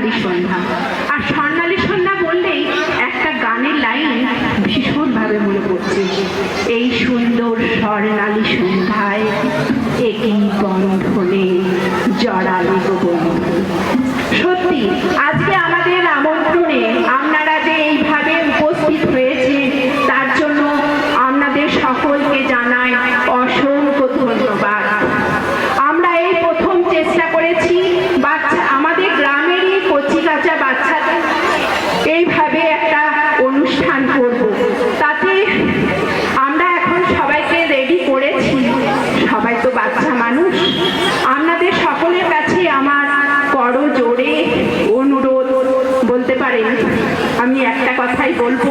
স্বর্ণালী সন্ধ্যা। আর স্বর্ণালী সন্ধ্যা বললেই একটা গানের লাইন ভীষণভাবে মনে পড়ছে, এই সুন্দর স্বর্ণালী সন্ধ্যায় একই বন্ধনে জড়ালে গো বন্ধু। সত্যি আজকে আমাদের আমন্ত্রণে আপনারা যে এইভাবে উপস্থিত হয়েছে তার জন্য আপনাদের সকলকে জানাই অসংখ্য ধন্যবাদ। আমরা এই প্রথম চেষ্টা করেছি আমাদের গ্রামেরই কচিকাঁচা বাচ্চাদের এইভাবে একটা অনুষ্ঠান করব। তাতে আমরা এখন সবাইকে রেডি করেছি, সবাই তো বাচ্চা মানুষ। আপনাদের সকলের কাছে আমার করজোড়ে অনুরোধ, বলতে পারেন আমি একটা কথাই বলবো,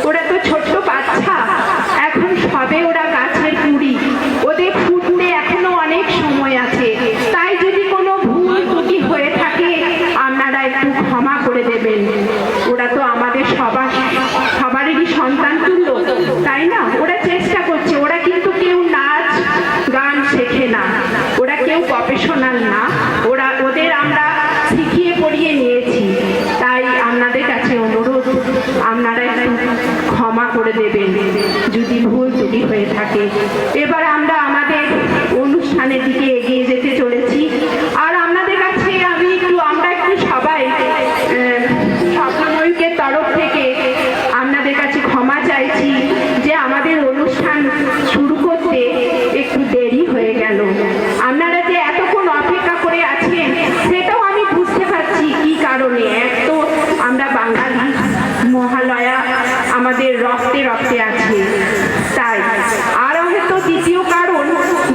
ওরা তো ছোট্ট বাচ্চা, এখন সবে ওরা গাছের কুড়ি, ওদের ফুটতে এখনো অনেক সময় আছে। তাই যদি কোনো ভুল ত্রুটি হয়ে থাকে আপনারা একটু ক্ষমা করে দেবেন। ওরা তো আমাদের সবারই সন্তান তুল্য, তাই না? ওরা চেষ্টা করছে, ওরা কিন্তু কেউ নাচ গান শেখে না, ওরা কেউ প্রফেশনাল না, ওদের আমরা শিখিয়ে পড়িয়ে নিয়েছি। তাই আপনাদের কাছে অনুরোধ, আপনারা একটু ক্ষমা করে দেবেন যদি ভুল ত্রুটি হয়ে থাকে। এবার আমরা আমাদের অনুষ্ঠানের দিকে এগিয়ে যেতে চলেছি। আর আপনাদের কাছে আমরা একটু সবাই স্বপ্নময়ীকের তরফ থেকে আপনাদের কাছে ক্ষমা চাইছি যে আমাদের অনুষ্ঠান শুরু করতে একটু দেরি হয়ে গেল। আপনারা যে এতক্ষণ অপেক্ষা করে আছেন সেটাও আমি বুঝতে পারছি কি কারণে। এক তো আমরা বাঙালি, মহালয়া আমাদের রক্তে রক্তে আছে, তাই। আর হয়তো দ্বিতীয় কারণ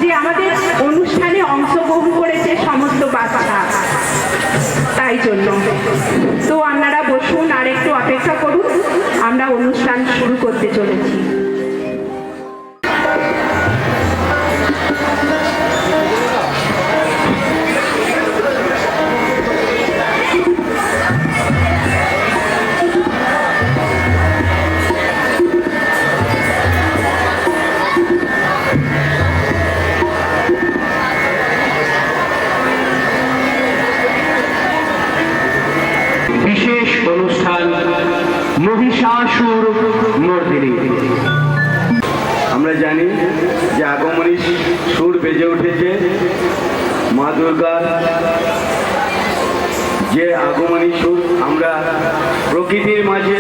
যে আমাদের অনুষ্ঠানে অংশগ্রহণ করেছে সমস্ত বাচ্চা, তাই জন্য। তো আপনারা বসুন আর একটু অপেক্ষা করুন, আমরা অনুষ্ঠান শুরু করতে চলেছি। বিশেষ অনুষ্ঠান মহিষাসুর মর্দিনী। আমরা জানি যে আগমনী সুর বেজে উঠেছে মা দুর্গার, যে আগমনী সুর আমরা প্রকৃতির মাঝে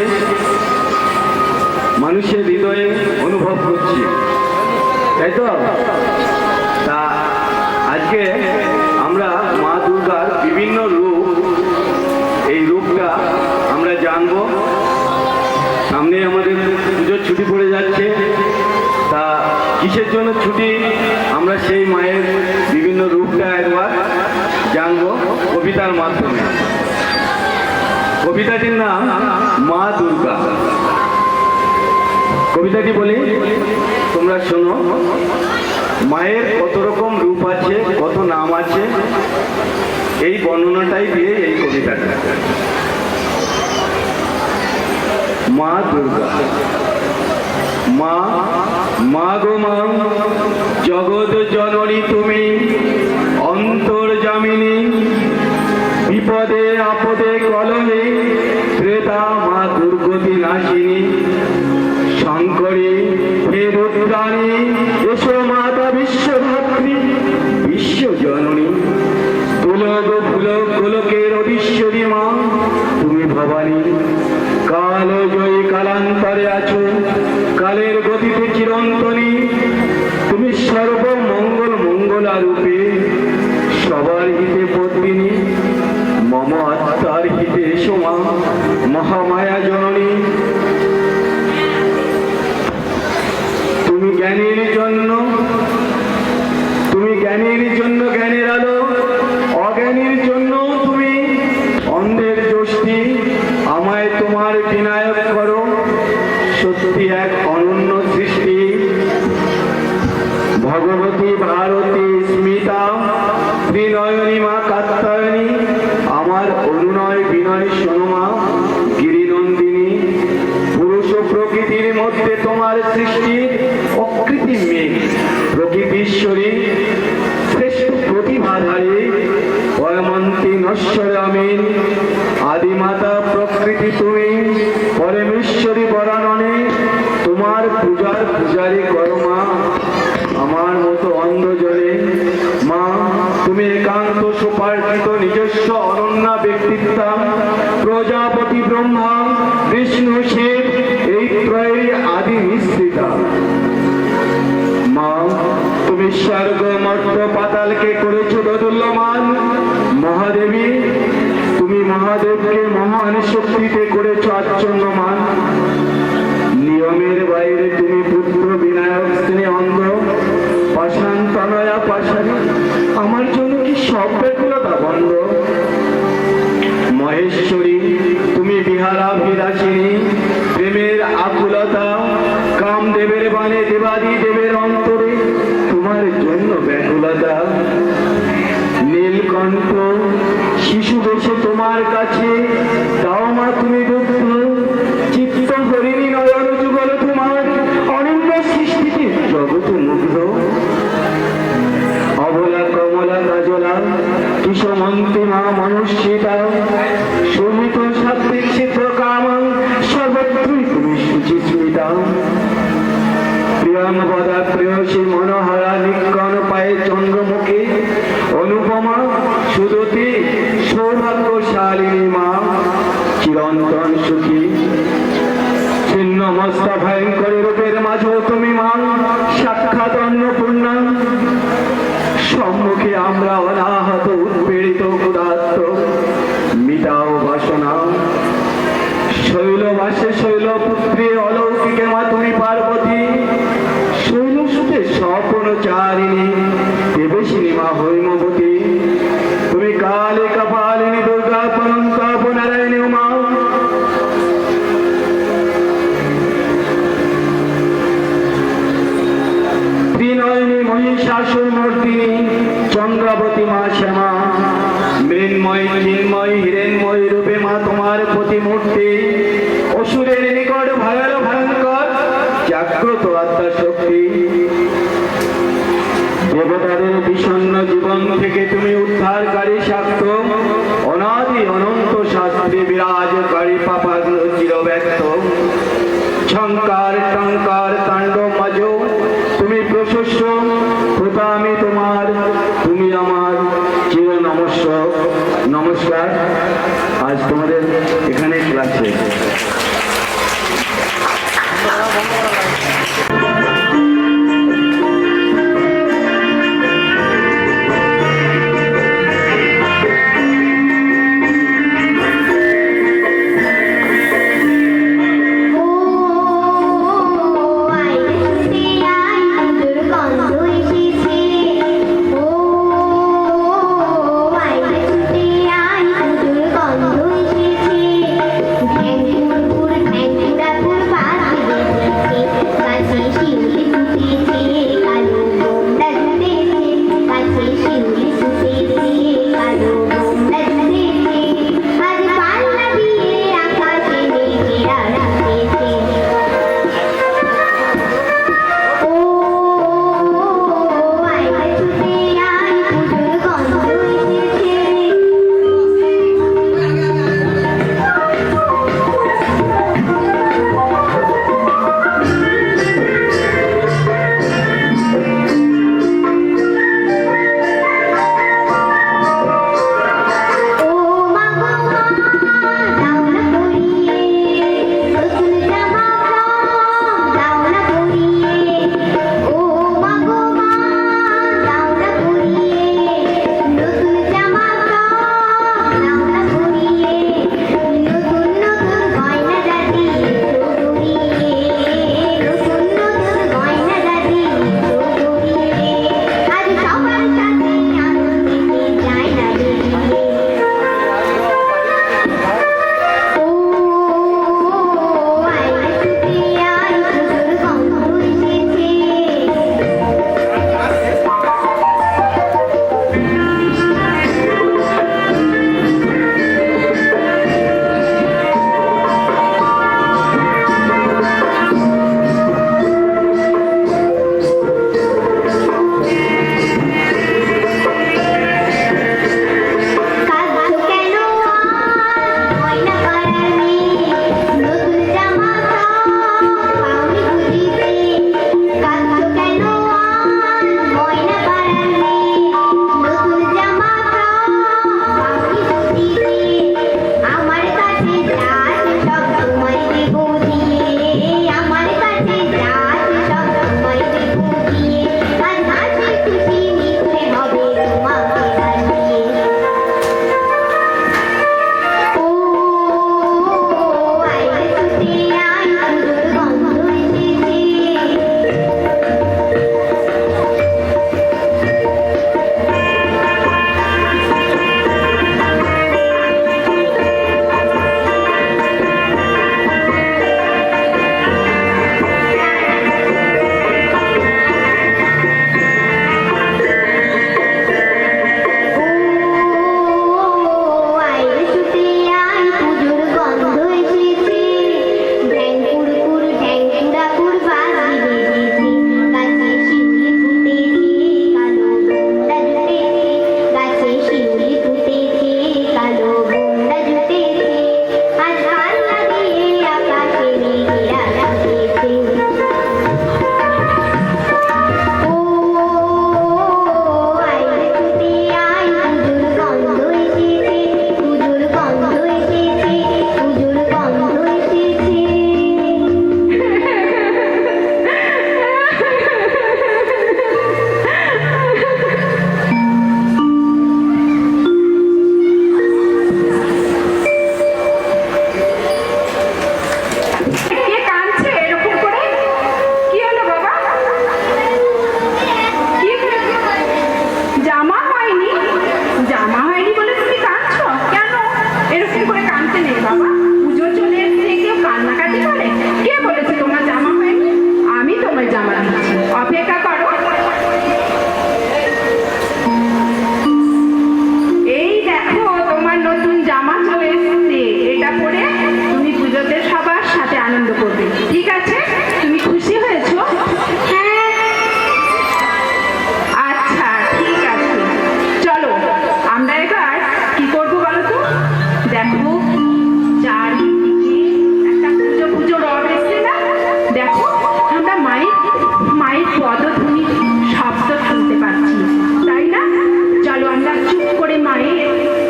মানুষের হৃদয়ে অনুভব করছি, তাই তো? তা আজকে আমরা মা দুর্গার বিভিন্ন রূপ, এই রূপটা আমরা জানবো। সামনে আমাদের পুজোর ছুটি পড়ে যাচ্ছে, তা কিসের জন্য ছুটি আমরা সেই মায়ের বিভিন্ন রূপটা একবার জানবো কবিতার মাধ্যমে। কবিতাটির নাম মা দুর্গা। কবিতাটি বলি, তোমরা শোনো। মায়ের কত রকম রূপ আছে, কত নাম আছে, এই বর্ণনাটাই দিয়ে এই কবিতাটা। মা দুর্গা। মা, মা গো মা, জগৎ জননী তুমি, অন্তর্যামিনী, বিপদে আপদে কলহে ত্রেতা মা দুর্গতি নাশিনী, শঙ্করী হে রুদ্রাণী, এসো মাতা বিশ্বধাত্রী, বিশ্বজননী, তুলক ফুলক গোলকের অধীশ্বরী মা তুমি ভবানী, কাল জয়ী কালান্তরে আছো, কালের গতিতে চিরন্তনী, তুমি সর্বমঙ্গল মঙ্গলা রূপে, সবার হিতে পদ্মিনী, মম আত্মার হিতে এসো মা মহামায়া জননী। তুমি জ্ঞানের জন্য জ্ঞানের আলো, অজ্ঞানীর জন্য তুমি অন্ধের যষ্টি, আমায় তোমার বিনায়ক করো, সত্যি এক অনন্য সৃষ্টি। ভগবতী ভারতী স্মিতা, ত্রিনয়নী মা কাত্যায়নী, আমার অনুনয় বিনয় শোনো গিরিনন্দিনী। পুরুষ প্রকৃতির মধ্যে তোমার সৃষ্টির অকৃত্রিম মেঘ, প্রকৃতিশ্বরী শ্রেষ্ঠ প্রতিভাধারী, পরমন্ত্রী নশ্বর আমিন। শক্তি তুমি, পরমেশ্বরী বরাননে তোমার পূজার পূজারি করো মা। আমার মতো অন্ধ জনে মা, তুমি একান্ত সুপার্জিত নিজস্ব অনন্য ব্যক্তিত্ব, প্রজাপতি ব্রহ্মা বিষ্ণু শিব এই ত্রয়ের আদি মিশ্রিতা। মা, তুমি স্বর্গ মর্ত পাতালকে করেছো দোদুল্যমান। মহাদেবী, তুমি মহাদেবকে মহান শক্তিতে করেছো আচ্ছন্নমান। নিয়মের বাইরে তুমি পুত্র বিনায়ক শ্রী অন্ধ, পাষাণ তনয়া পাষাণী, আমার জন্য কি সব ব্যাকুলতা বন্ধ। মহেশ্বরী, তুমি বিহারাভিলাষিনী, প্রেমের আকুলতা, কামদেবের বাণে দেবাদি দেবের অন্তরে তোমার জন্য ব্যাকুলতা। নীলকণ্ঠ, শিশু বেশে তোমার কাছে দাও মা তুমি দুঃখ। চিত্ত হরিণী নয়ন যুগল তোমার অনন্য সৃষ্টিতে জগৎ মুগ্ধ। অবলা কমলা কাজলা কিশমন্তি মা মনুষ্যিতা, সুমিত সাত্বিক চিত্র কাম সর্বত্রই তুমি সুচিস্মিতা। প্রিয়ংবদা প্রেয়সী মনোহরা নিকন পায়ে চন্দ্রমুখী, অনুপমা সুদতী সৌভাগ্যশালিনী মা চিরন্তন সুখী। ছিন্ন মস্তা ভয়ঙ্করী রূপের মাঝেও তুমি মা সাক্ষাৎ অন্নপূর্ণা। সম্মুখে আমরা অনাহত উৎপীড়িত ক্ষুধার্ত, মিটাও বাসনা। শৈলবাসে শৈলপুত্রী অলৌকিকে মা তুমি পার্বতী, শৈলসুতে স্বপনচারিণী দেবেশিনী মা হৈমবতী। তুমি কালে কপালিনী দুর্গা পরন্তাপ নারায়ণী মা। ত্রিনয়নী মহিষাসুর মূর্তিনী চন্দ্রাবতী মা শ্যামা। মৃন্ময় চিন্ময় হিরেন্ময় রূপে মা তোমার প্রতিমূর্তি। অসুরের নিকট ভয়াল ভয়ঙ্কর জাগ্রত আত্মা শক্তি। দেবতাদের বিষণ্ণ জীবন থেকে তুমি উদ্ধারকারী শাক্ত। অনাদি অনন্ত শাস্ত্রী বিরাজকারী পাপাগ্ন চিরব্যক্ত। ঝঙ্কার টঙ্কার তাণ্ডব মাজ তুমি প্রশস্ত। প্রতামি তোমার, তুমি আমার চির নমস্কার। আজ তোমাদের এখানে ক্লাস শেষ। ঢেঙ্গা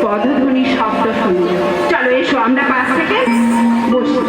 পদধ্বনির শব্দ শুনি। চলো এসো আমরা পাশ থেকে বসি।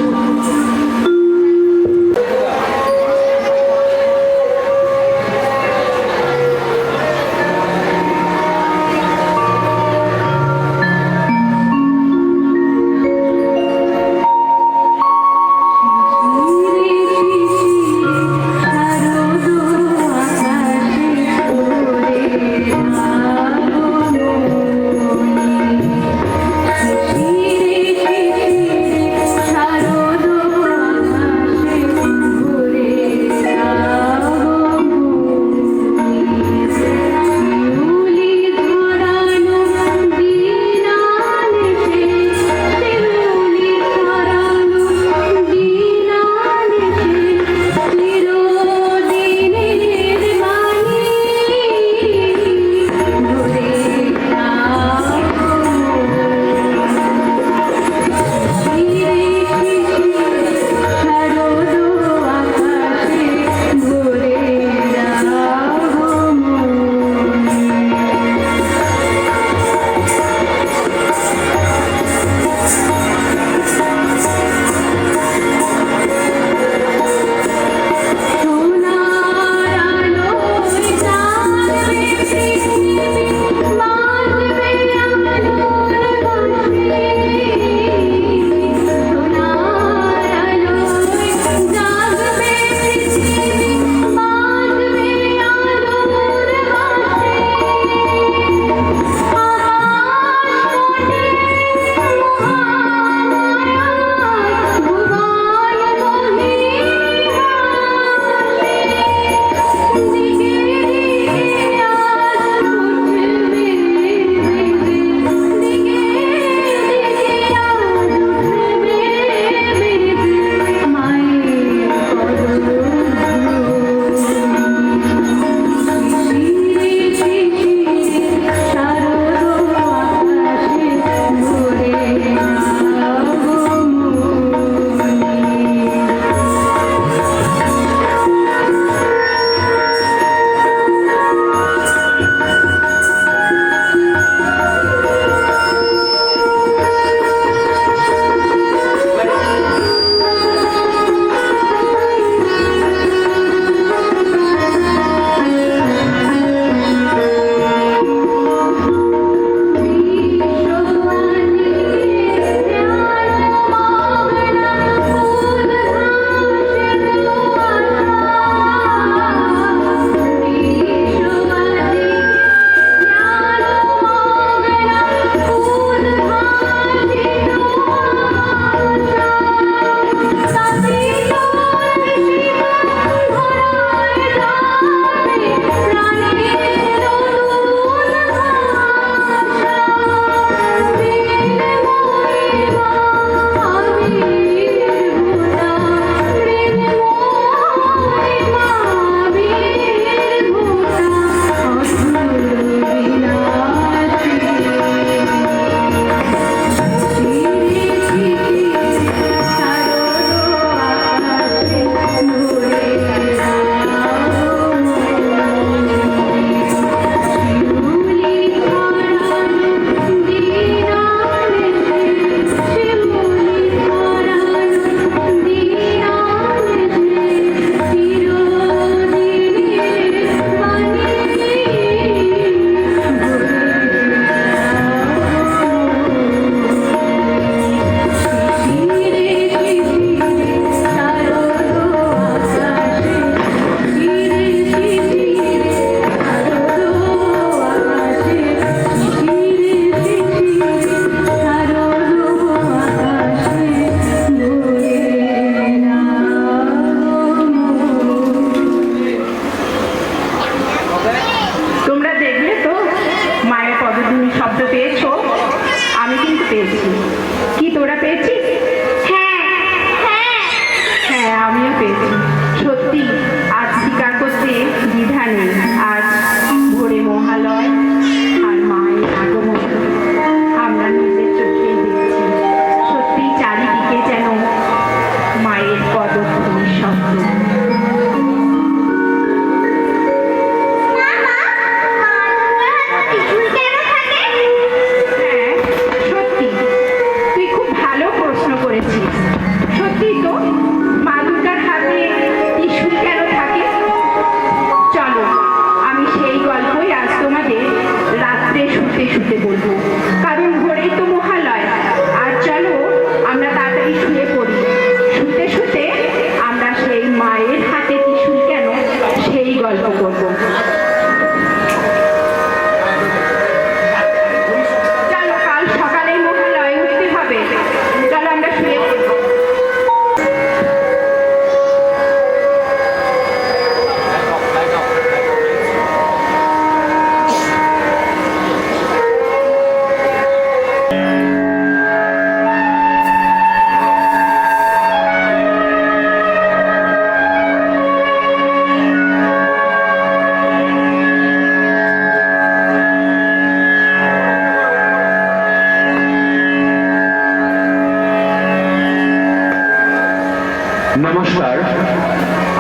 নমস্কার,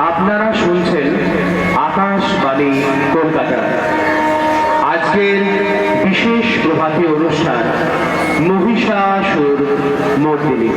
আপনারা শুনছেন আকাশবাণী কলকাতা। আজকের বিশেষ প্রভাতী অনুষ্ঠান মহিষাসুর মর্দিনী।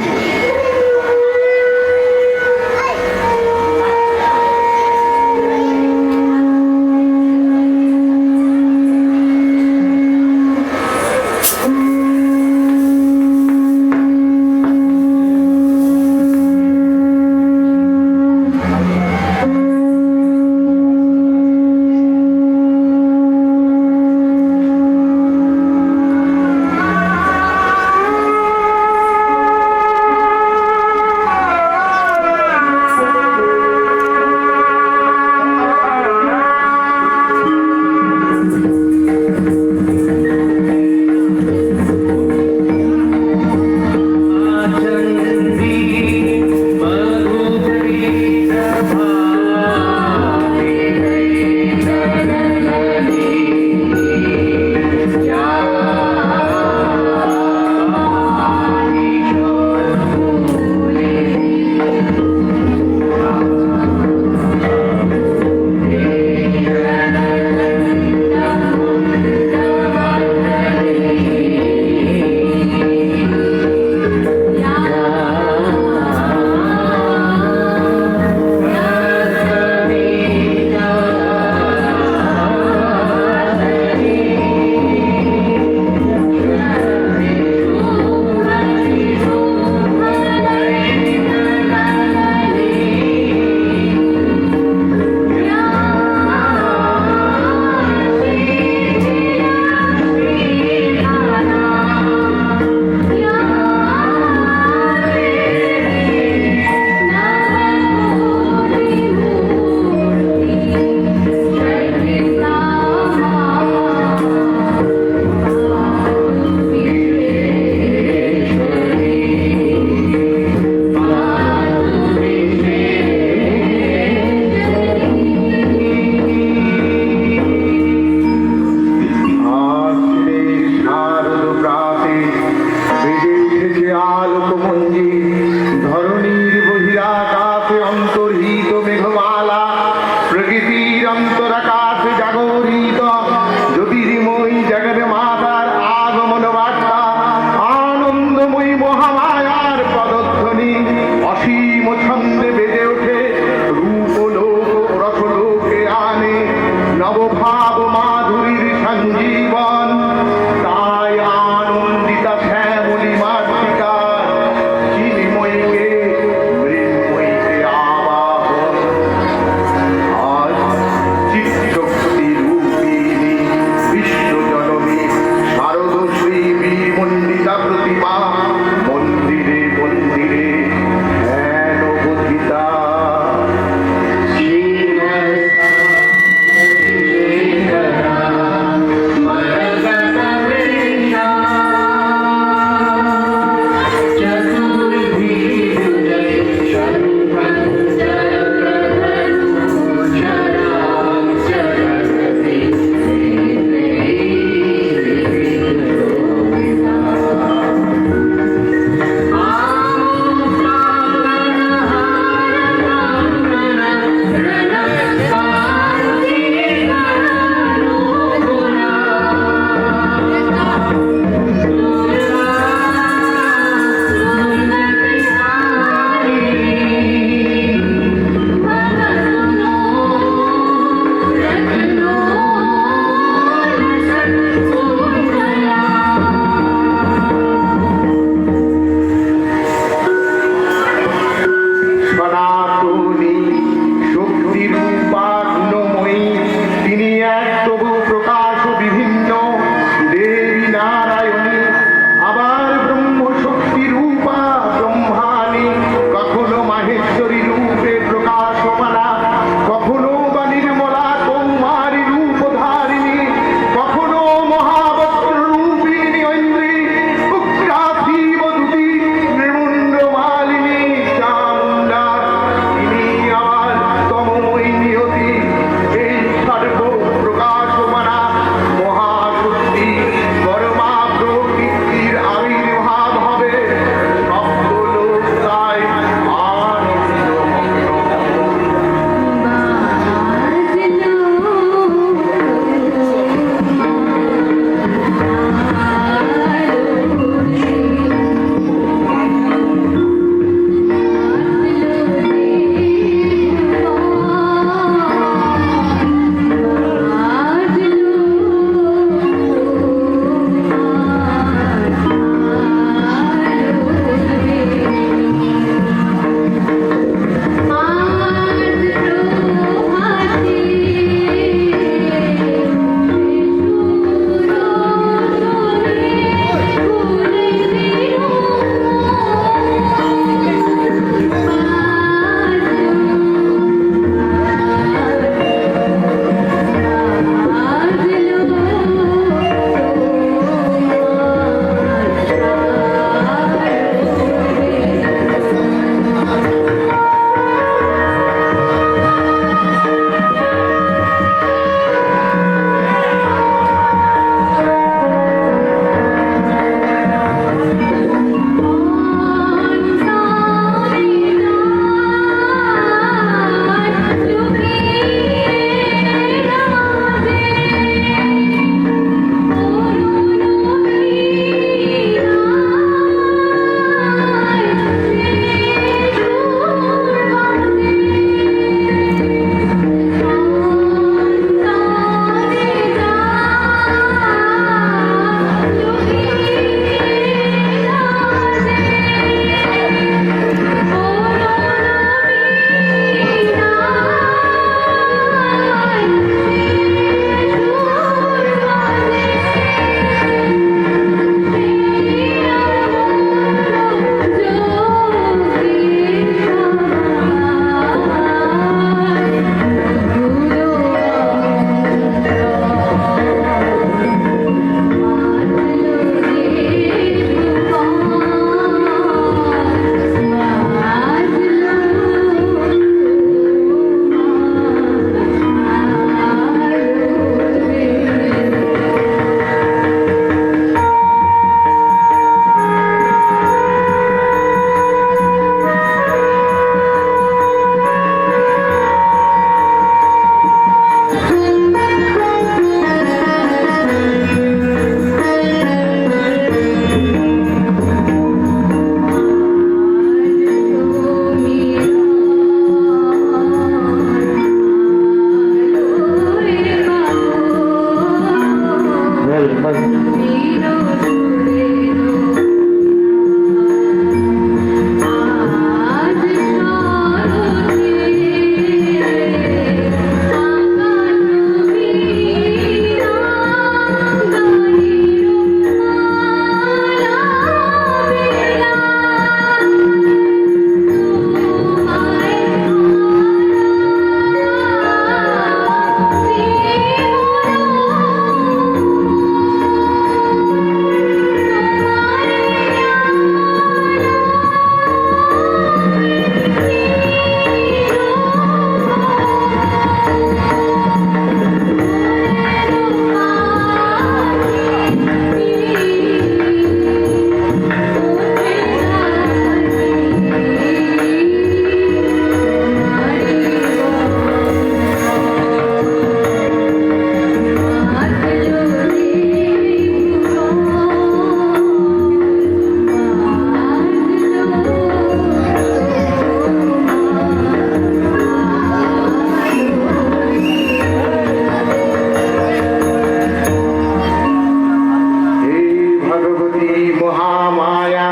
মহামায়া,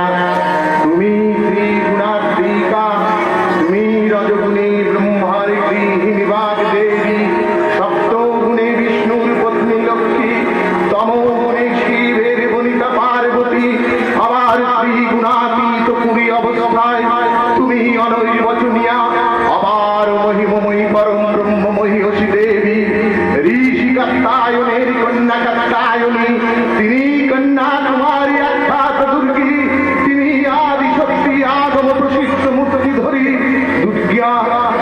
তুমি ত্রিগুণাত্মিকা, তুমি রজগুণে ব্রহ্মার গৃহিণী বাগদেবী, সপ্তগুণে বিষ্ণুর পত্নী লক্ষ্মী, তমগুণে শিবের বনিতা পার্বতী, আবার ত্রিগুণাতীত পুরী অবস্থায় তুমি অনৈর্বচনীয়া, আবার মহিমময়ী পরম ব্রহ্মময়ী অসি দেবী, ঋষি কাত্তায়নের কন্যা কাত্তায়নী, তিনি কন্যা কুমারী আখ্যাত দুর্গী, তিনি আদি শক্তি আগম প্রসিদ্ধ মূর্তি ধরি দুর্গা,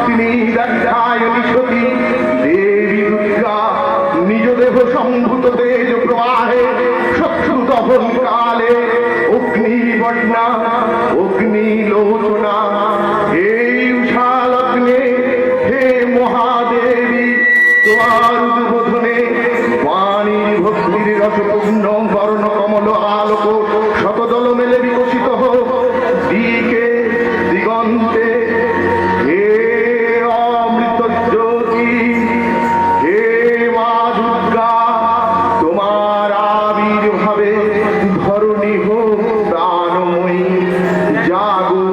তিনি দাক্ষায়ণী সতী দেবী দুর্গা, নিজ দেহ সম্ভূত তেজ প্রবাহে শত্রু দহন কালে অগ্নিবর্ণা অগ্নি লোচনা, হে উষা লগ্নে, হে মহাদেবী, তোমার উদ্বোধনে বাণীর ভক্তির রসপূর্ণ বর্ণ কমল আলোক শতদল মেলে বিকশিত হোক দিকে দিগন্তে, হে অমৃত জ্যোতি, হে মা দুর্গা, তোমার আবির্ভাবে ধরণী হোক প্রাণময়ী, জাগো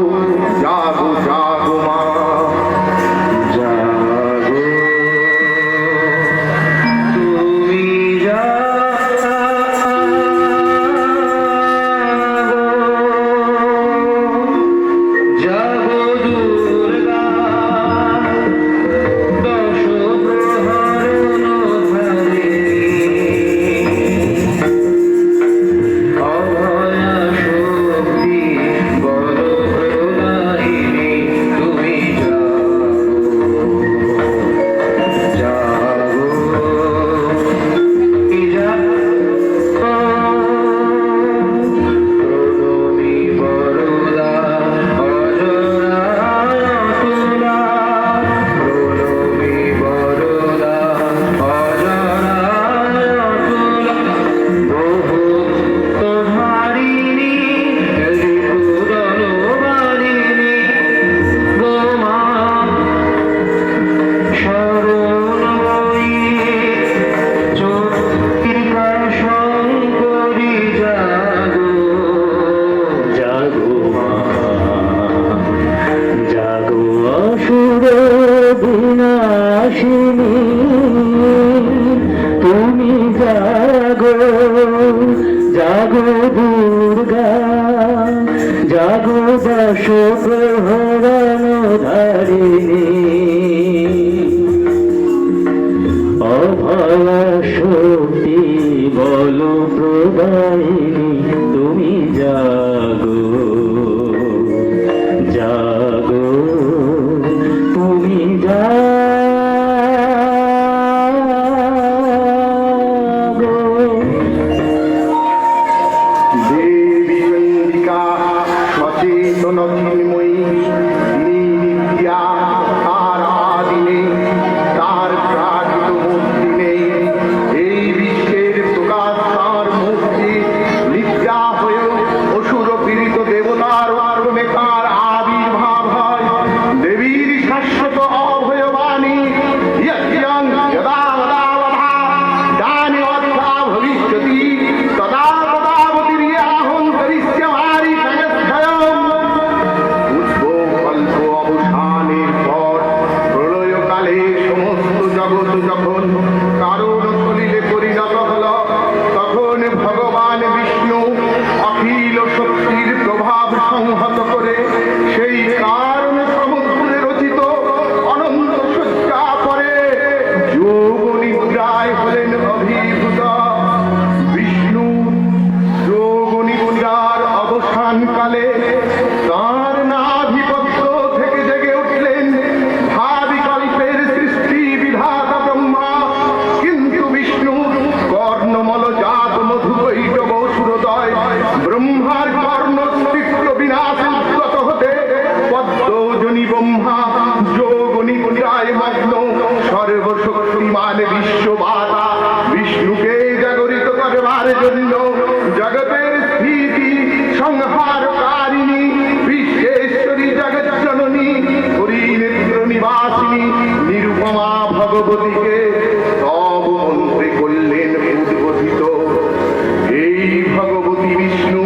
জাগো জাগো মা জাগো। তুমি জাগো দুর্গা, দশ প্রহরণ অভয়া শক্তি বল প্রদায়িনী, তুমি জাগো প্রণমী বরদা অজরা তুলা, প্রণমী বরদা অজরা তুলা, বহু তোধারিণী রিপুদল বারিণী, গোমা শরণময়ী চক্রিকা শঙ্করী, জাগো জাগো মা জাগো অসুর বিনাশিনী, তুমি জাগো জাগো দুর্গা, জাগো দশ প্রহরণ ধারিণী, অভয়া শক্তি বল প্রদায়িনী, তুমি জাগো জাগো, তুমি জাগো। দেবী চন্ডিকা সচেতন চিন্ময়ী, তিনি নিত্যা, তার আদি নেই, তার প্রাকৃত মূর্তি নেই, এই বিশ্বের প্রকাশ তার মূর্তি, নিত্যা হয়েও অসুর পীড়িত দেবতার আক্রমে তার আবির্ভাব হয়, দেবীর শাশ্বত অভয়বাণী, ইয়ং যদা যদা বধা দানি অধ্যা ভবিষ্যতি তদা তদাবতীর্যাহং করিষ্যামি সংস্থয়ং। উদ্ভব কল্প অবসানের পর প্রলয়কালে সমস্ত জগৎ যখন কারণ সলিলে পরিণত হল, তখন ভগবান বিষ্ণু অখিল শক্তির প্রভাব সংহত করে সেই কারণ সমুদ্রে রচিত অনন্ত সজ্জা পরে যোগ নিদ্রায় হলেন অভিভূত। বিষ্ণু যোগ নিদ্রার অবসানকালে তাঁর নাভিপত্য থেকে জেগে উঠলেন ভাবিকল্পের সৃষ্টি বিধাতা ব্রহ্মা, কিন্তু বিষ্ণু কর্ণমল জাত মধুকৈটব সুরদয় ব্রহ্মার কর্ণ তীক্ষ্ণ বিনাশ উদ্গত হতে পদ্মজনী ব্রহ্মা যোগ নিদ্রায় মগ্ন, সর্বশক্তিমান বিশ্ববাতা বিষ্ণুকে জাগরিত করবার জন্য জগতের স্থিতি সংহারকারিণী বিশ্বেশ্বরী জগৎ জননী হরিনেত্র নিবাসিনী নিরুপমা ভগবতীকে সব মন্ত্রে করলেন উদ্বোধিত। এই ভগবতী বিষ্ণু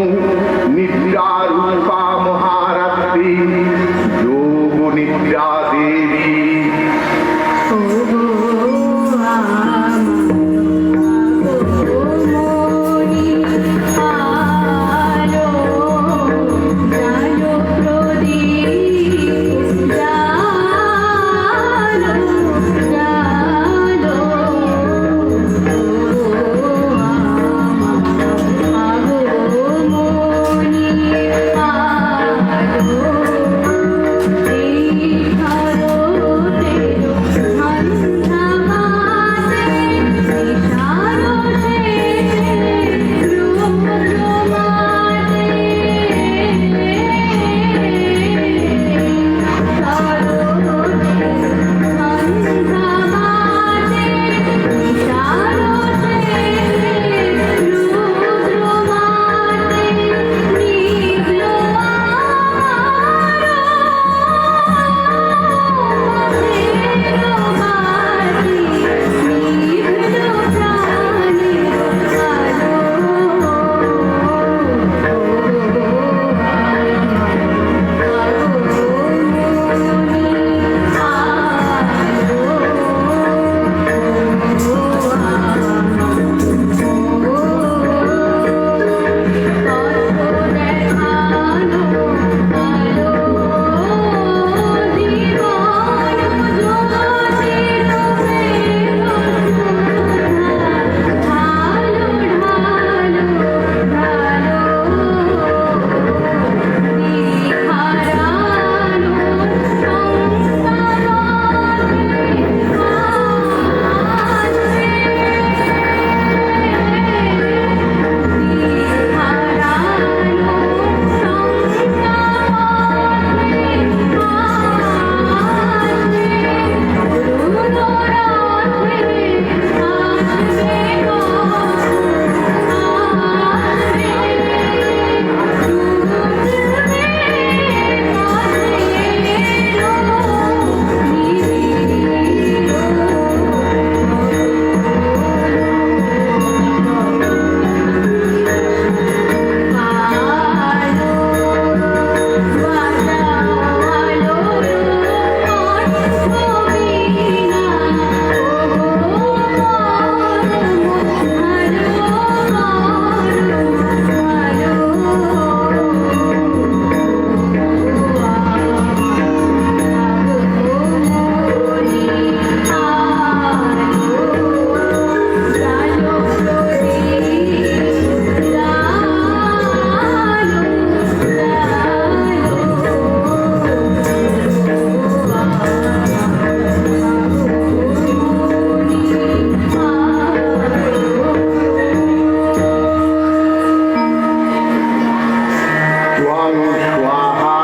त्वं स्वाहा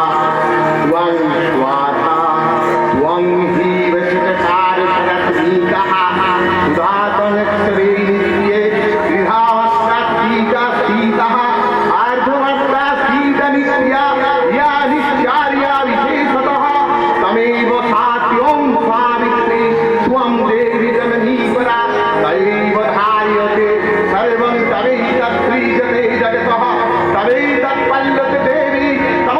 त्वं स्वाहा त्वं हि वचनकारशरत्नीकः सुधातनक्षरे नित्ये गृहावस्त्रात्तीकः अर्धवस्त्रास्तीकनित्या या नित्यार्या विशेषतः तमेव सात्वं सावित्री त्वं देवी जननी परा तयैव धार्यते सर्वं तवैतत्सृजते जगतः तवैतत्पल्यते देवी तव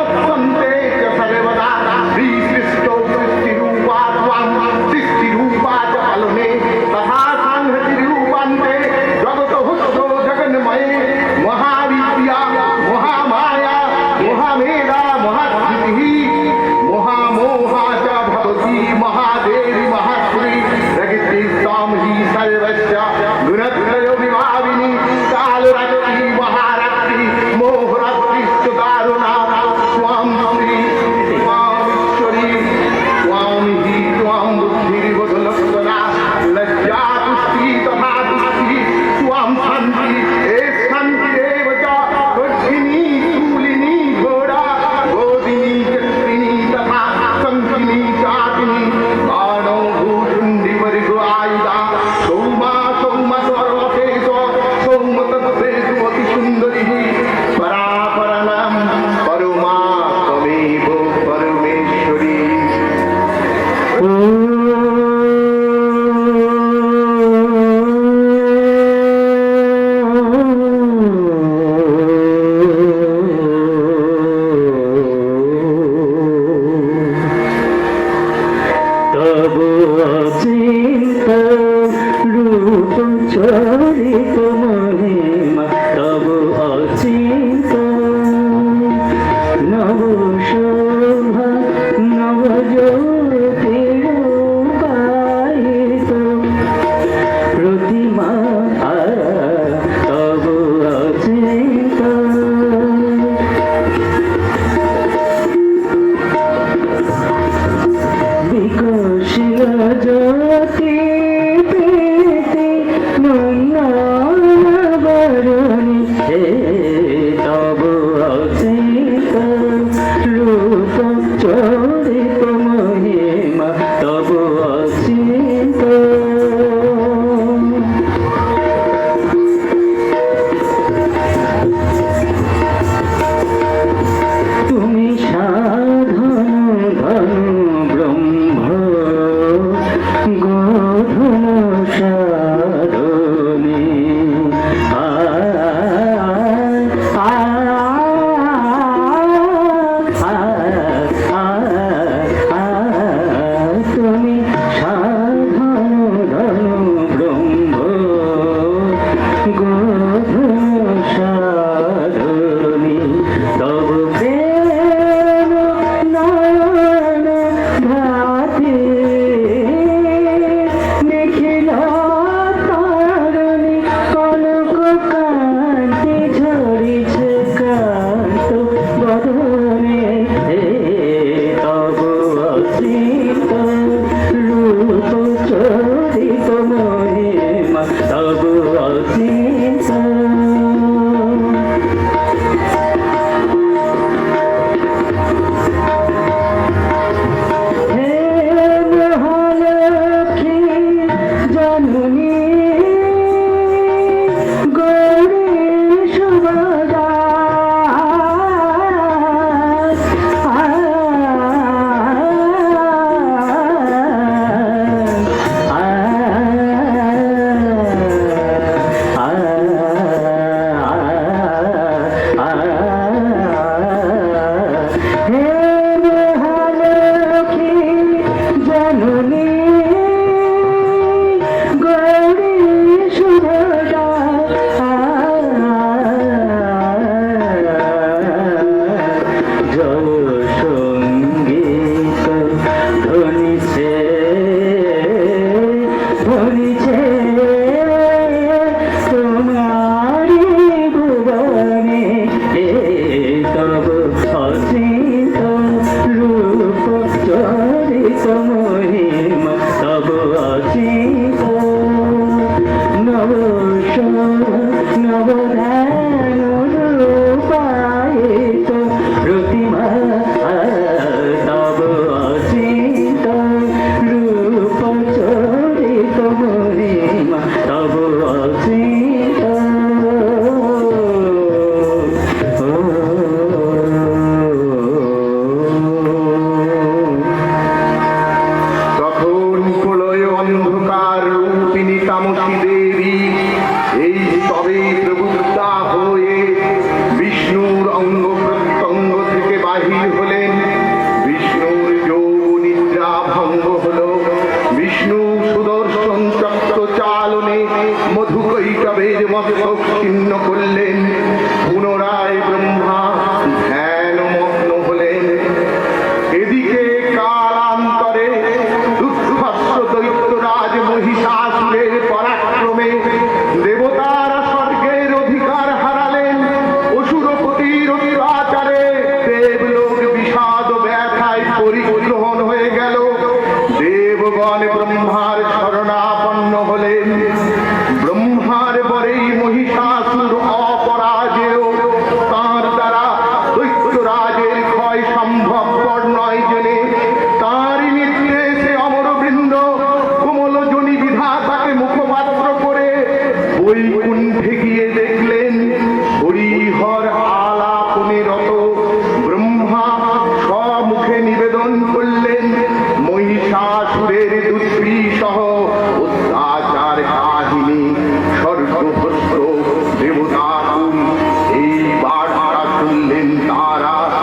মহারাজ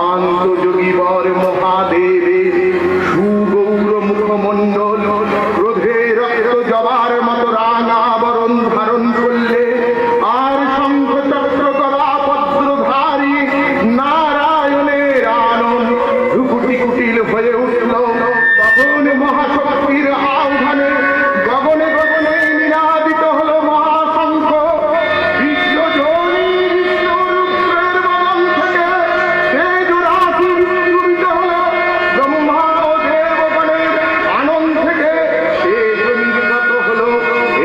আন্তযোগীবর মহাদেব সুগৌর মুখমণ্ডল ক্রোধে রক্ত জবার মতো রাঙাবরণ ধারণ করলে আর শঙ্খ চক্র গদা পদ্মধারী নারায়ণের আনন্দ ভ্রুকুটি কুটিল হয়ে উঠল। তখন মহাশক্তির আহ্বানে গগনে গগনে নিনাদিত হলো মহাশঙ্খ। বিশ্বজনী বিষ্ণুরুদ্রের বদন থেকে তেজরাশি বিস্ফুরিত হলো। ব্রহ্মা ও দেবগণের আনন্দ থেকে তেজ নির্গত হলো।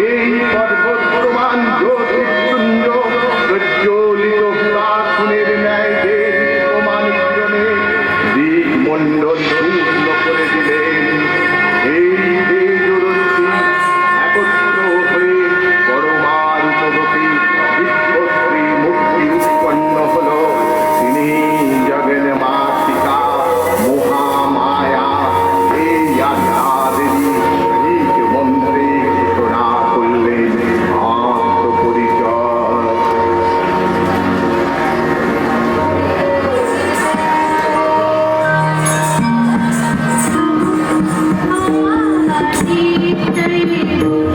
এই পর্বত প্রমাণ জ্যোতিষপুঞ্জ প্রজ্বলিত হুতাসুনের ন্যায় দেব প্রমাণিক্রমে দিকমণ্ডল পূর্ণ করে দিলেন। এই তেজরশ্মি একত্র হয়ে পরমারূপবতী বিশ্বশ্রী মূর্তি উৎপন্ন হল। তিনি জগন মাতৃকা মহামায়া এই আদ্যাদেবী এই মন্ত্রে ঘোষণা করলেন আত্মপরিচয়। Thank you.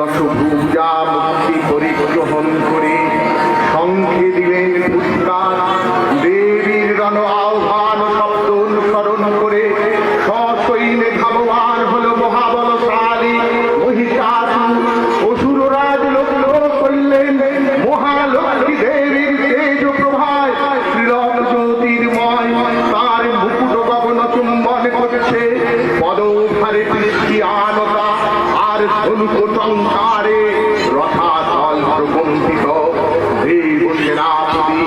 দশভুজা মুক্তি পরিগ্রহণ করে শঙ্খে দিলেন পুষ্কার। দেবীর রণ আহ্বান শব্দ অনুসরণ করে সসৈন্যে ধাবমান হল মহাবলশালী মহিষাসুর। অসুররাজ লক্ষ্য করলেন মহালক্ষ্মী দেবীর তেজ প্রভায় শ্রীরণ জ্যোতির্ময়। তার মুকুট গগন চুম্বন করছে পদভারে ক্রিয়ানতা আর ধনুক টঙ্কারে রথাতল প্রকম্পিত। দেব সেনাপতি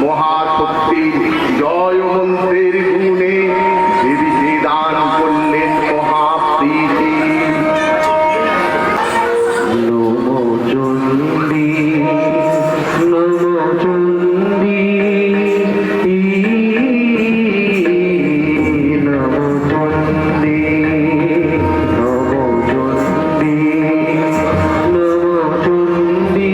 মহাশক্তি জয় মন্ত্রের গুণে দেবীকে দান করলেন মহাপ্রীতি। নমো চণ্ডী নমো চণ্ডী নমো চণ্ডী নমো চণ্ডী নমো চণ্ডী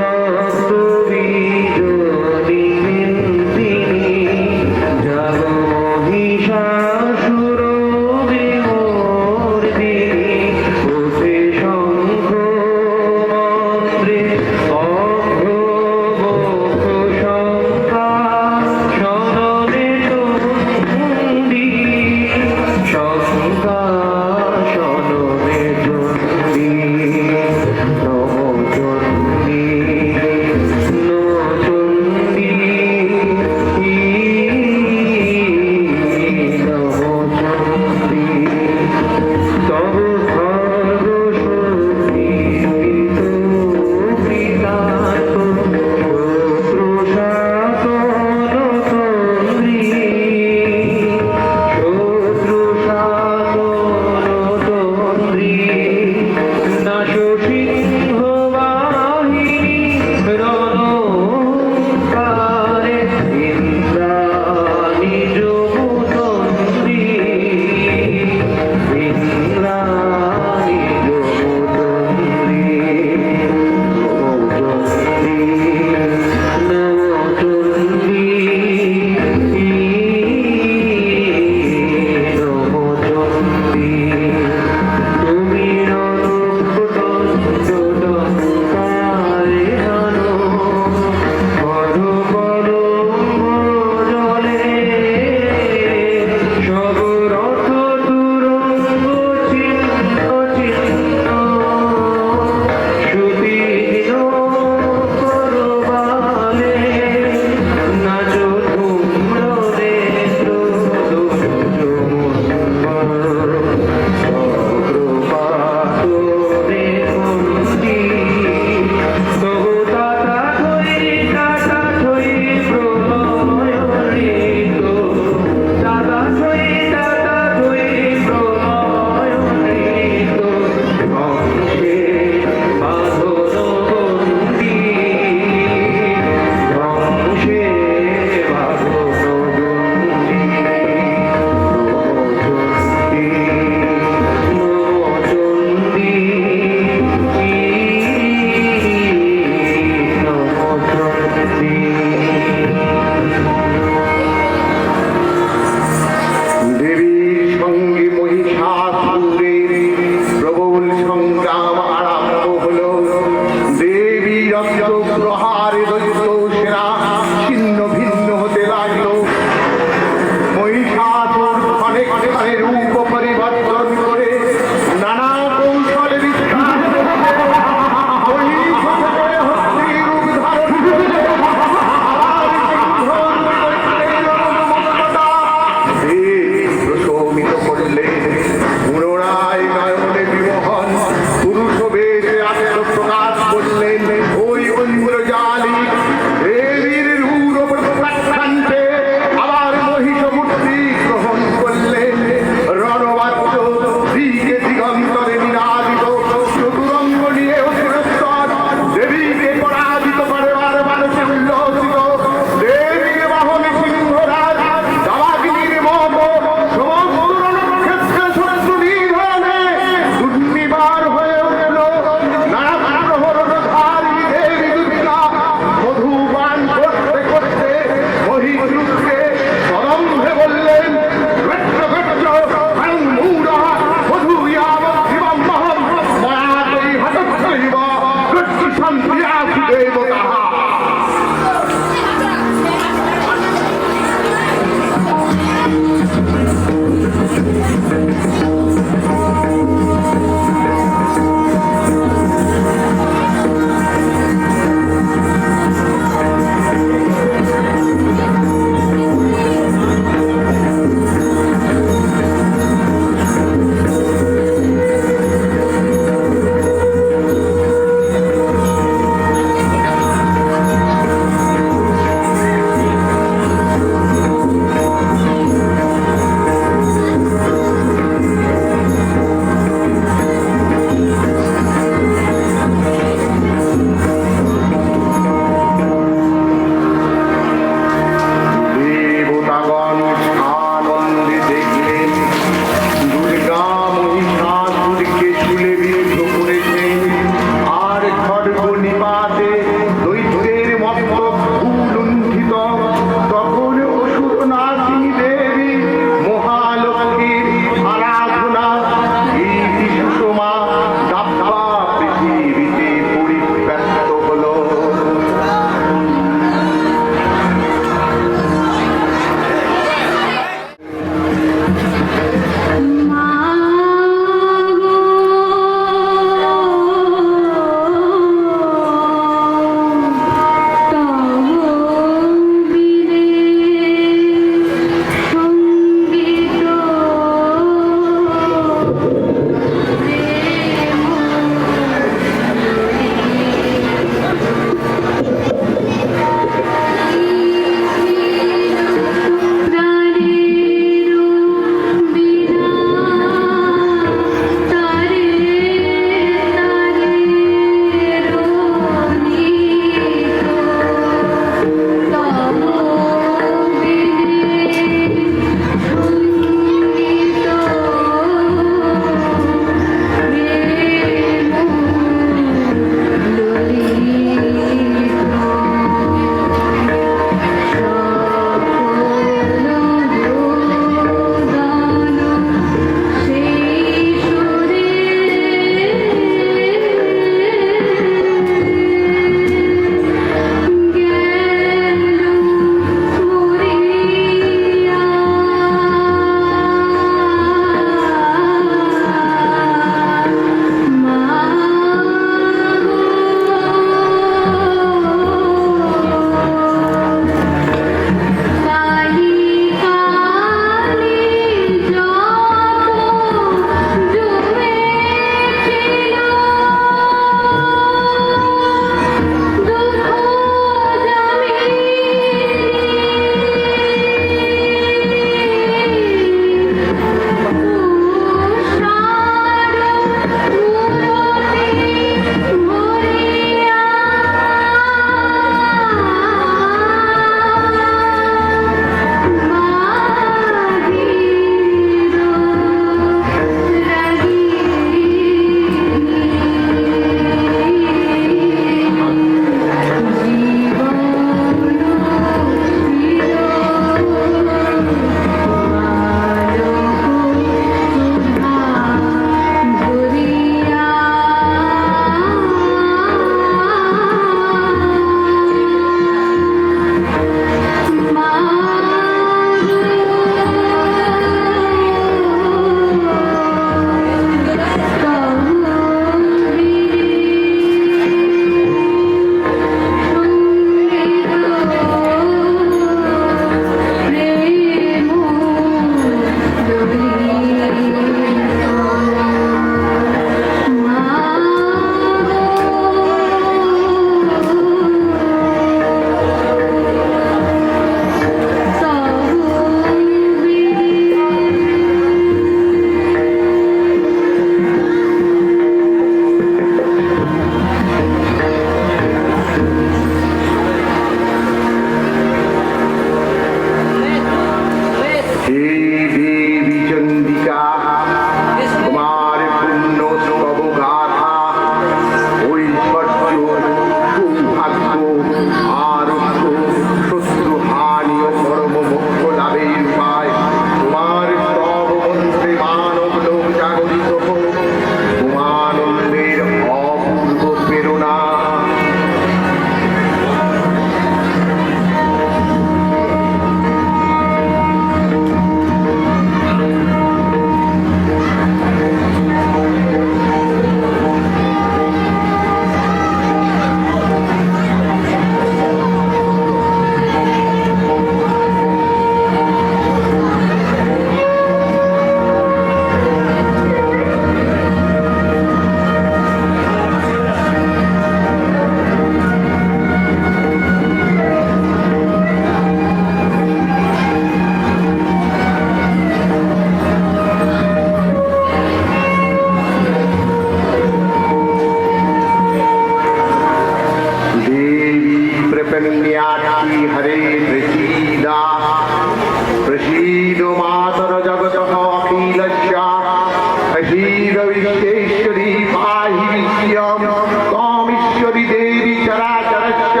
विश्वेश्वरी पाहि विश्वं त्वमीश्वरी देवी चराचरस्य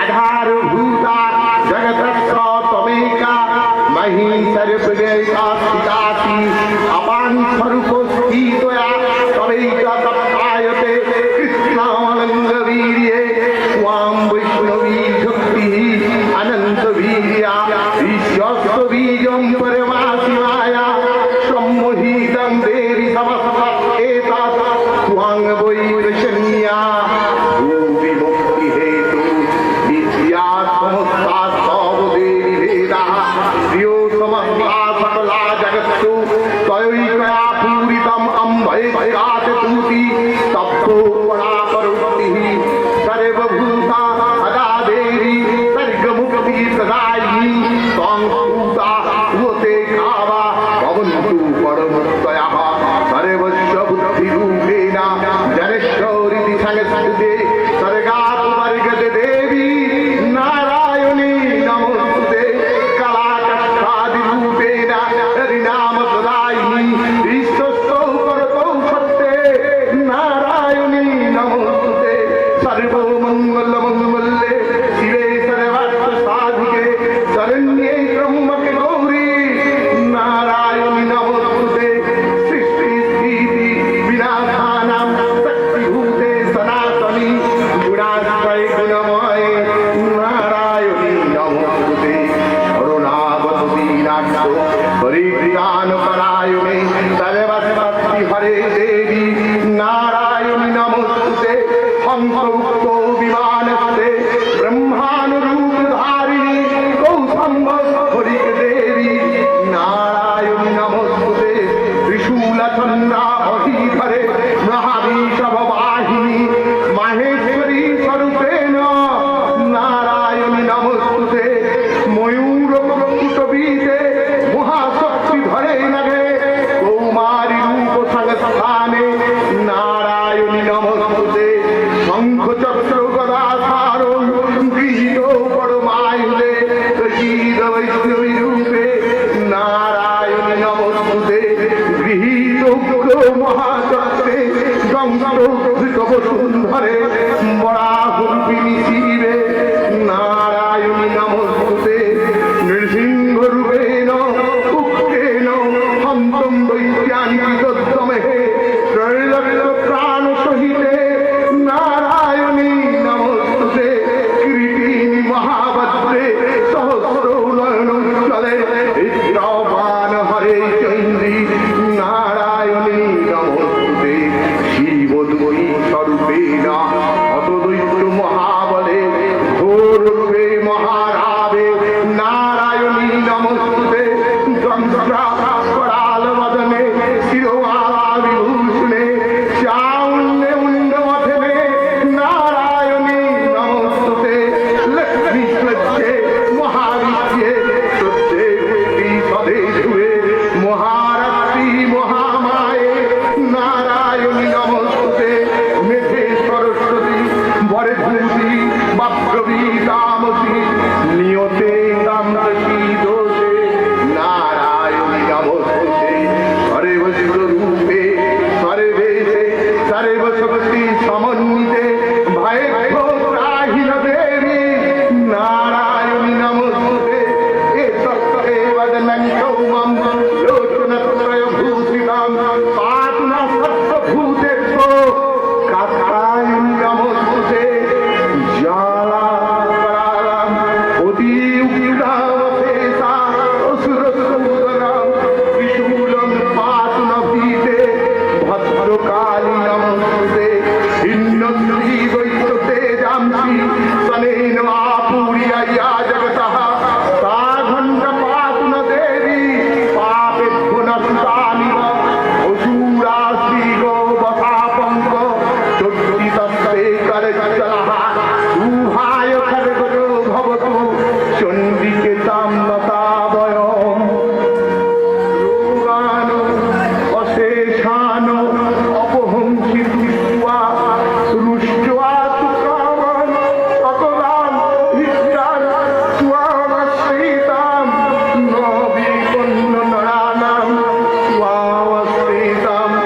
आधारभूता जगतस्य त्वमेका मही सर्वदेवता स्थितासि अपां स्वरूपस्थितया त्वमेका तत्कायते कृष्णानन्दवीर्ये त्वां वैष्णवी शक्तिः अनन्तवीर्या विश्वस्य बीजं परमा शिवाया सम्मोहितं देवी समस्त एतत् त्वां वै प्रसन्या भूमि मुक्ति हेतु विद्या समस्ता सब देवी वेदा प्रियो समस्ता सकला जगत्सु त्वयैकया पूरितम् अम्भयस्यात् तूति तप्तो परापरोक्तिः सर्वभूता सदा देवी सर्गमुक्ति सदायिनी त्वं पूता उते खावा भवन्तु परमत्वयः सर्वस्य बुद्धिरूपेण जनश्चौरिति संस्कृते सर्गात् वर्गते देवी नारायणी नमोस्तुते कलाकष्टादिरूपेण हरिनाम सदायिनी विश्वस्तौ परतौ सत्ते नारायणी नमोस्तुते सर्वमङ्गलमङ्गल्ये शिवे सर्वार्थ साधिके शरण्ये त्र्यम्बके गौरी नारायणी नमोस्तुते सृष्टि स्थिति विनाशानां शक्तिभूते सनातनी गुणाश्रय गुणमये नारायणी नमोस्तुते करुणावतीनाक्षो परिज्ञानपरायणे सर्वशक्ति हरे देवी नारायणी नमोस्तुते हंसोक्तो विमानस्ते ब्रह्मानुरूपधारिणी कौसम्भवरिक देवी नारायणी नमोस्तुते त्रिशूलचन्द्रा अहीधरे महावीशववाहिनी माहेश्वरी स्वरूपेण नारायणी नमोस्तुते मयूरकुटबीते महाशक्तिधरे नगे कौमारी रूप संस्थाने नारायणी नमोस्तुते शंखचक्र गदाधारो गृहीतो परमायुधे प्रसीद वैष्णवी रूपे नारायणी नमोस्तुते गृहीतो महाचक्रे गंगो धृतवसुन्धरे वराहुरूपिणी शिवे नारायणी नमोस्तुते नृसिंहरूपेण उक्तेन हन्तं वैज्ञानिकी दत्तमहे त्रैलोक्यप्राणसहिते नारायणी नमोस्तुते किरीटिनी महाभद्रे सहस्रनयनं चले विद्यावान हरे चन्द्री नारायणी नमोस्तुते शिवद्वै स्वरूपेण अतद्वैत महाबले घोररूपे महारावे नारायणी नमोस्तुते गंधरापरालवदने शिरोमाला विभूषणे श्यामण्ये उण्डमथने नारायणी नमोस्तुते लक्ष्मीश्वरे महाविद्ये शुद्धे सदेशुवे महारत्रि महामाये नारायणी नमोस्तुते मेधे सरस्वती वरभूति वाग्वी तामसी नियते दामसी दोषे नारायणी नमोस्तुते सर्वस्वरूपे सर्वेशे सर्वशक्ति समन्विते भयभ्यो त्राहिन देवी नारायणी नमोस्तुते एतत्तदेव वदनं लोचनत्रयभूषितां पातु न सर्वभूतेभ्यो कात्यायनी नमोस्तुते ज्वालाकरालां उदीयुक्तावशेषा असुरसूदनां त्रिशूलं पातु न भीते भद्रकाली नमोस्तुते हिन्नस्त्रीवैष्णतेजांसि सनेन आपूर्यया जगतः सा घण्ट पातु न देवी पापेभ्यो नष्टानि असुरास्त्रीगो वसापङ्क चोट्टितस्ते करचलः शुभाय खड्गजो भवतु चण्डिके तां नतावयम् रोगानो अशेषानो अपहंसि दृष्ट्वा रुष्ट्वा तु कामान् सकलान् हित्रान् स्वामश्रितां न विपन्न नराणां स्वामश्रिताम्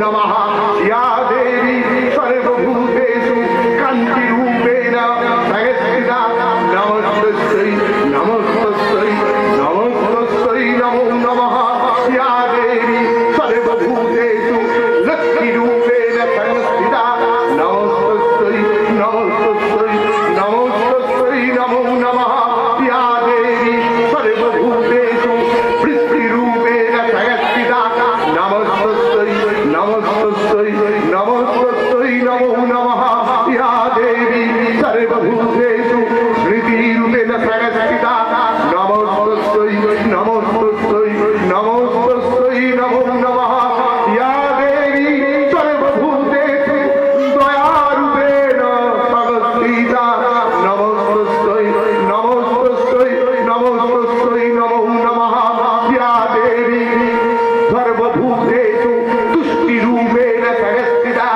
नमः या देवी सर्वभूतेषु कान्तिरूपेण संस्थिता नमस्तस्यै नमस्तस्यै नमस्तस्यै नमो नमः या देवी सर्वभूतेषु लक्ष्मीरूपेण संस्थिता नमस्तस्यै नमस्तस्यै नमस्तस्यै नमो नमः या देवी सर्वभूतेषु वृत्तिरूपेण संस्थिता नमस्तस्यै नमस्तस्यै नमस्तस्यै नमो नमः या देवी सर्वभूतेषु स्मृतिरूपेण संस्थिता नमस्तस्यै नमस्तस्यै नमस्तस्यै नमो नमः या देवी सर्वभूतेषु दयारूपेण संस्थिता नमस्तस्यै नमस्तस्यै नमस्तस्यै नमो नमः या देवी सर्वभूतेषु तुष्टिरूपेण संस्थिता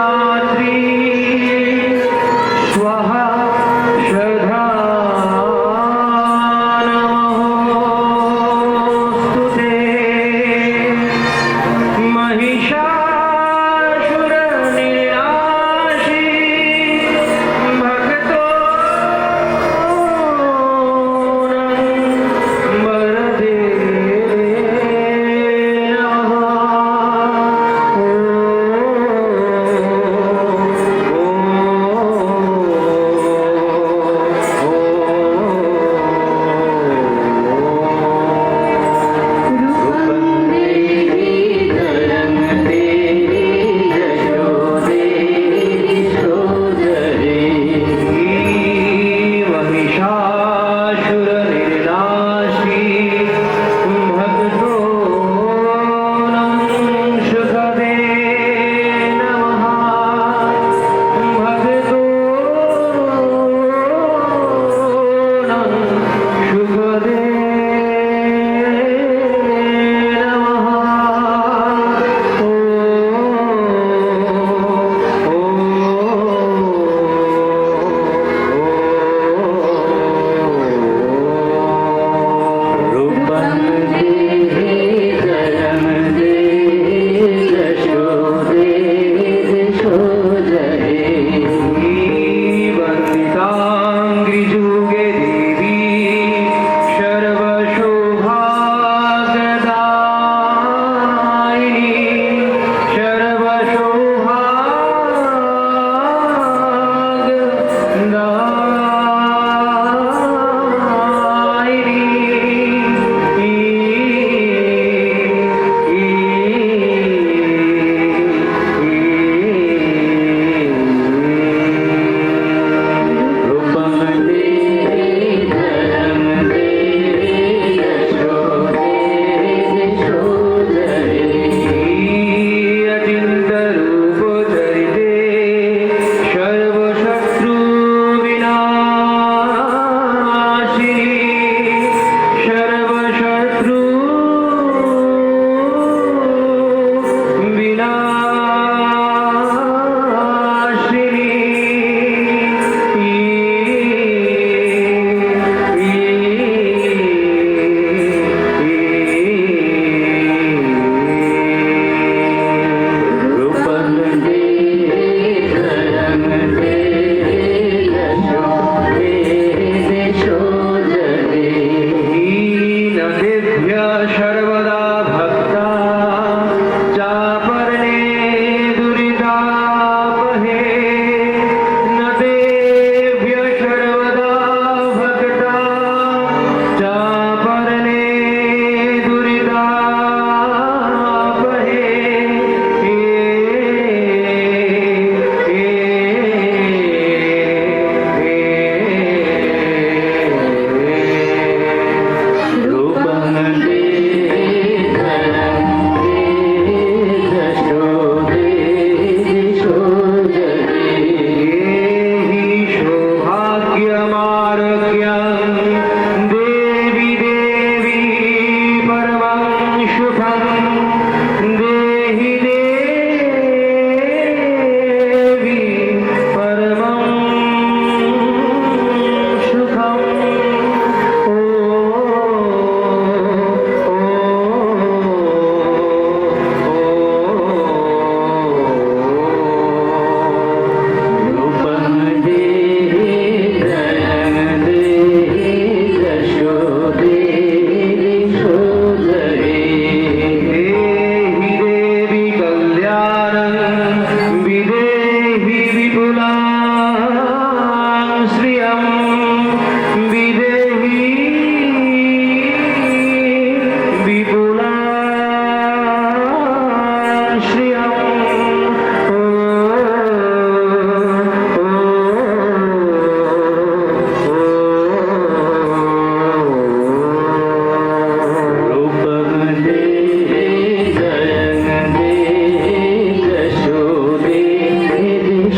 मात्री स्वाहा श्रद्धा नमोऽस्तु ते महिषासुरनिराशी भक्तो वरदे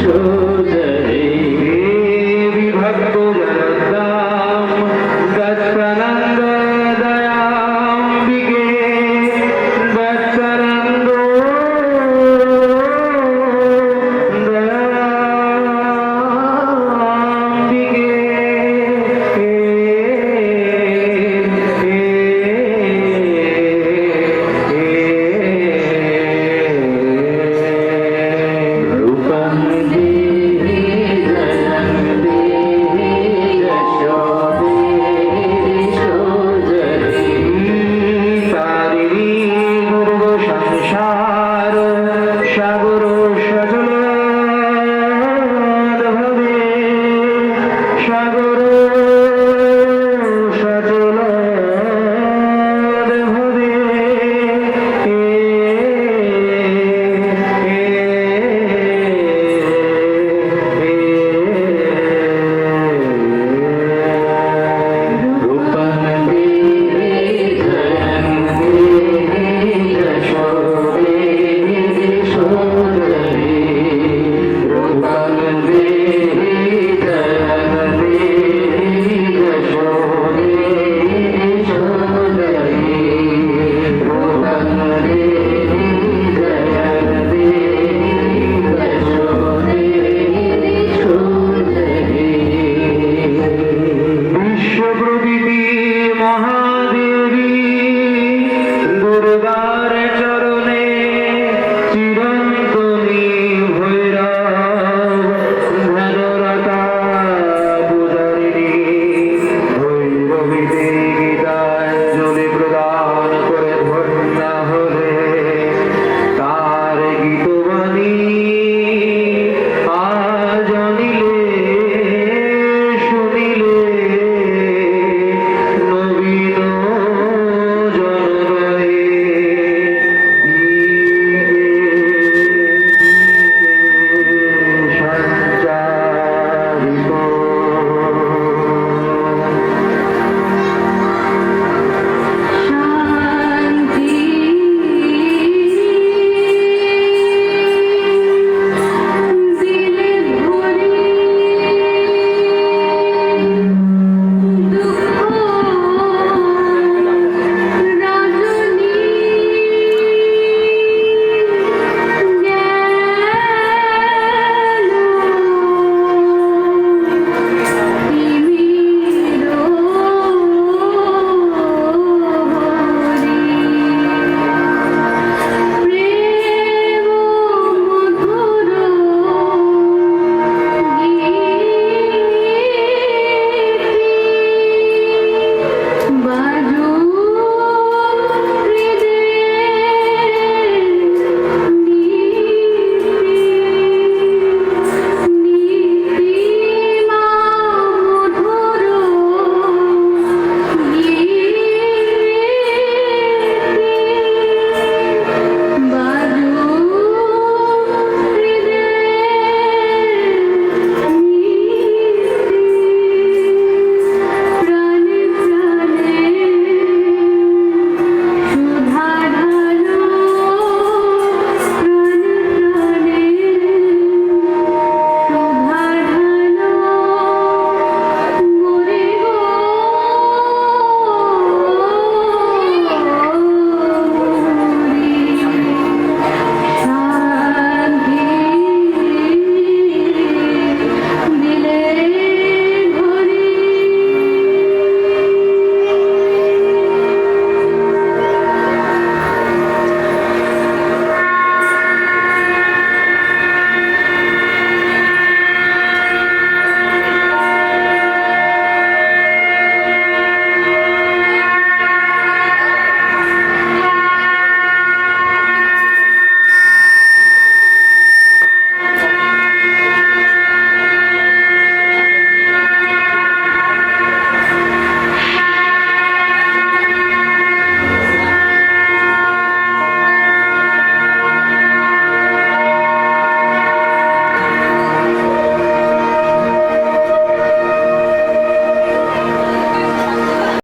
Oh